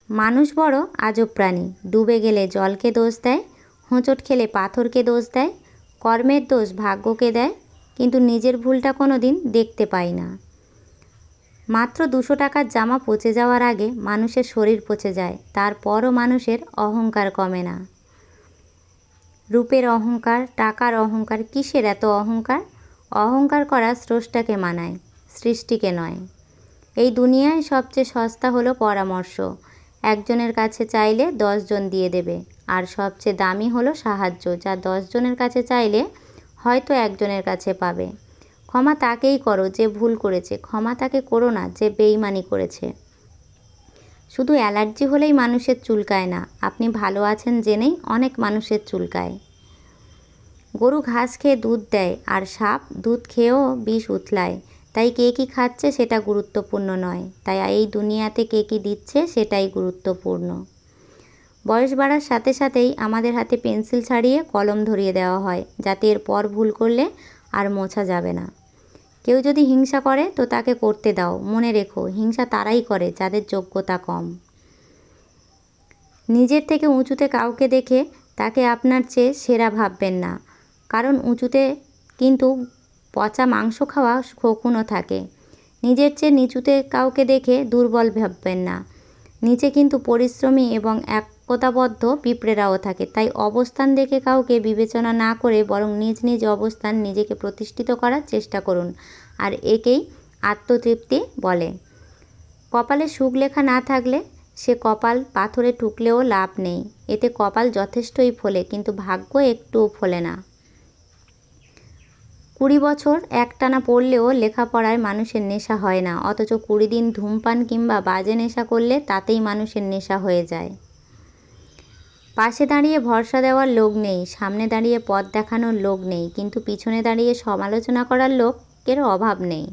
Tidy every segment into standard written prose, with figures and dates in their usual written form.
মানুষ বড় আজব প্রাণী। ডুবে গেলে জলকে দোষ দেয়, হোঁচট খেলে পাথরকে দোষ দেয়, কর্মের দোষ ভাগ্যকে দেয়, কিন্তু নিজের ভুলটা কোনো দিন দেখতে পাই না। মাত্র 200 টাকার জামা পচে যাওয়ার আগে মানুষের শরীর পচে যায়, তারপরও মানুষের অহংকার কমে না। রূপের অহংকার, টাকার অহংকার, কিসের এত অহংকার? অহংকার করা স্রষ্টাকে মানায়, সৃষ্টিকে নয়। এই দুনিয়ায় সবচেয়ে সস্তা হলো পরামর্শ। একজনের কাছে চাইলে 10 জন দিয়ে দেবে। আর সবচেয়ে দামি হলো সাহায্য, যা 10 জনের কাছে চাইলে হয়তো একজনের কাছে পাবে। ক্ষমা তাকেই করো যে ভুল করেছে, ক্ষমা তাকে করো না যে বেইমানি করেছে। শুধু অ্যালার্জি হলেই মানুষের চুলকায় না, আপনি ভালো আছেন জেনেই অনেক মানুষের চুলকায়। গরু ঘাস খেয়ে দুধ দেয়, আর সাপ দুধ খেয়েও বিষ উতলায়। তাই কে কী খাচ্ছে সেটা গুরুত্বপূর্ণ নয়, তাই এই দুনিয়াতে কে কী দিচ্ছে সেটাই গুরুত্বপূর্ণ। বয়স বাড়ার সাথে সাথেই আমাদের হাতে পেন্সিল ছাড়িয়ে কলম ধরিয়ে দেওয়া হয়, যাতে এরপর ভুল করলে আর মোছা যাবে না। কেউ যদি হিংসা করে তো তাকে করতে দাও, মনে রেখো হিংসা তারাই করে যাদের যোগ্যতা কম। নিজের থেকে উঁচুতে কাউকে দেখে তাকে আপনার চেয়ে সেরা ভাববেন না, কারণ উঁচুতে কিন্তু পচা মাংস খাওয়া শকুনও থাকে। নিজের চেয়ে নিচুতে কাউকে দেখে দুর্বল ভাববেন না, নিচে কিন্তু পরিশ্রমী এবং একতাবদ্ধ পিঁপড়েরাও থাকে। তাই অবস্থান দেখে কাউকে বিবেচনা না করে বরং নিজ নিজ অবস্থান নিজেকে প্রতিষ্ঠিত করার চেষ্টা করুন, আর একেই আত্মতৃপ্তি বলে। কপালে সুখ লেখা না থাকলে সে কপাল পাথরে ঠুকলেও লাভ নেই, এতে কপাল যথেষ্টই ফোলে কিন্তু ভাগ্য একটুও ফোলে না। 20 বছর একটানা পড়লেও লেখাপড়ায় মানুষের নেশা হয় না, অথচ 20 দিন ধূমপান কিংবা বাজে নেশা করলে তাতেই মানুষের নেশা হয়ে যায়। পাশে দাঁড়িয়ে ভরসা দেওয়ার লোক নেই, সামনে দাঁড়িয়ে পথ দেখানোর লোক নেই, কিন্তু পিছনে দাঁড়িয়ে সমালোচনা করার লোকের অভাব নেই।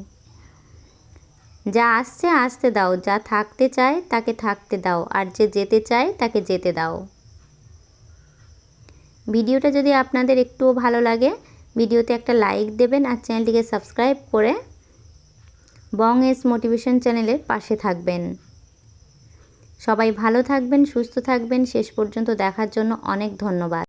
যা আসছে আসতে দাও, যা থাকতে চায় তাকে থাকতে দাও, আর যে যেতে চায় তাকে যেতে দাও। ভিডিওটা যদি আপনাদের একটুও ভালো লাগে, ভিডিওতে একটা লাইক দেবেন আর চ্যানেলটিকে সাবস্ক্রাইব করে বং এস মোটিভেশন চ্যানেলের পাশে থাকবেন। সবাই ভালো থাকবেন, সুস্থ থাকবেন। শেষ পর্যন্ত দেখার জন্য অনেক ধন্যবাদ।